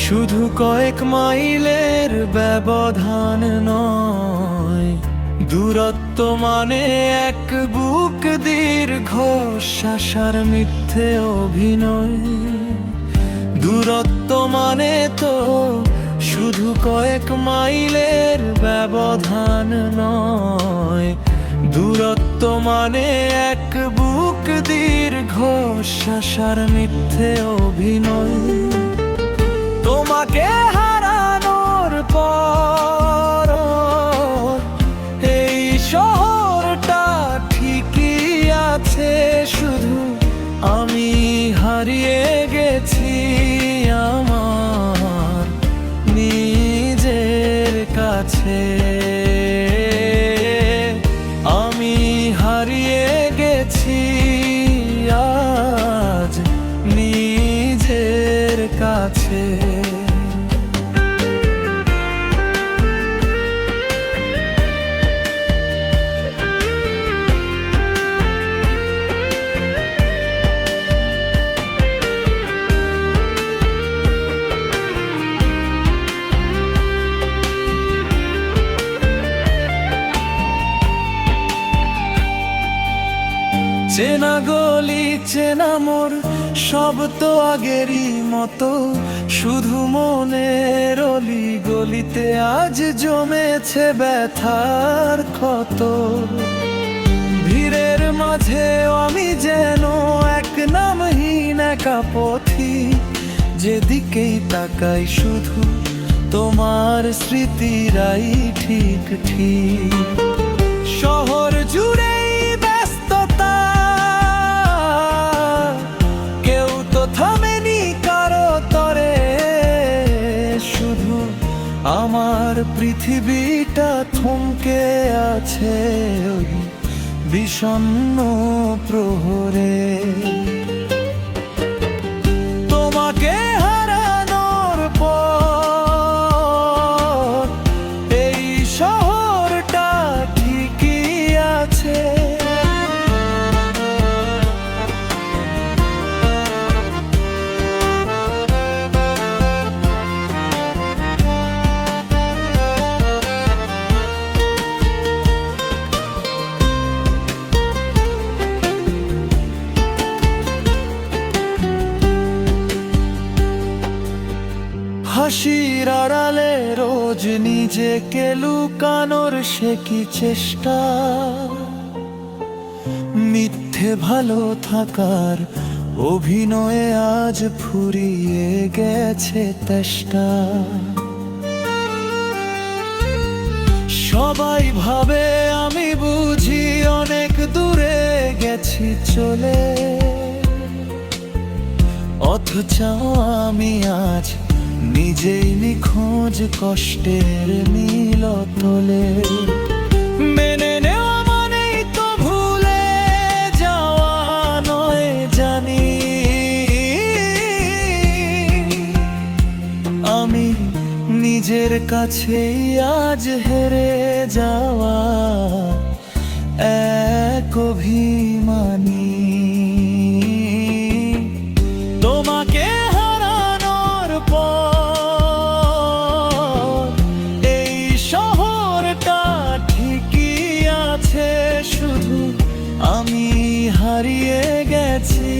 শুধু কয়েক মাইলের ব্যবধান নয়, দূরত্ব মানে এক বুক দীর্ঘ শ্বাসার মিথ্যে অভিনয়। দূরত্ব মানে তো শুধু কয়েক মাইলের ব্যবধান নয়, দূরত্ব মানে এক বুক দীর্ঘ শ্বাসার মিথ্যে অভিনয়। তোমাকে হারানোর পর এই শহরটা ঠিকই আছে, শুধু আমি হারিয়ে গেছি আমার নিজের কাছে। আমি হারিয়ে গেছি আজ নিজের কাছে। চেনা গলি চেনা মোর সব তো আগেরই মতো, শুধু মনের অলি গলিতে আজ জমেছে ব্যথার ক্ষত। ভিড়ের মাঝে আমি যেন এক নামহীন একা পথি, যেদিকেই তাকাই শুধু তোমার স্মৃতিরাই ঠিক ঠিক। শহর জুড়ে আমার পৃথিবীটা থমকে আছে ওই বিষণ্ণ প্রহরে। তোমাকে হারানোর পর এই শহরটা ঠিকই আছে। হাসির আড়ালে রোজ নিজেকে লুকানোর সে কি চেষ্টা, মিথ্যে ভালো থাকার অভিনয়ে আজ ফুরিয়ে গেছে তেষ্টা। সবাই ভাবে আমি বুঝি অনেক দূরে গেছি চলে, অথচ আমি আজ নিজেই নিখোঁজ কষ্টের মিলতলে। মেনে নেওয়া মানেই তো ভুলে যাওয়া নয় জানি, আমি নিজের কাছেই আজ হেরে যাওয়া এক অভিমানী। তোমাকে হারানোর পর এই শহরটা ঠিকই আছে, শুধু আমি হারিয়ে গেছি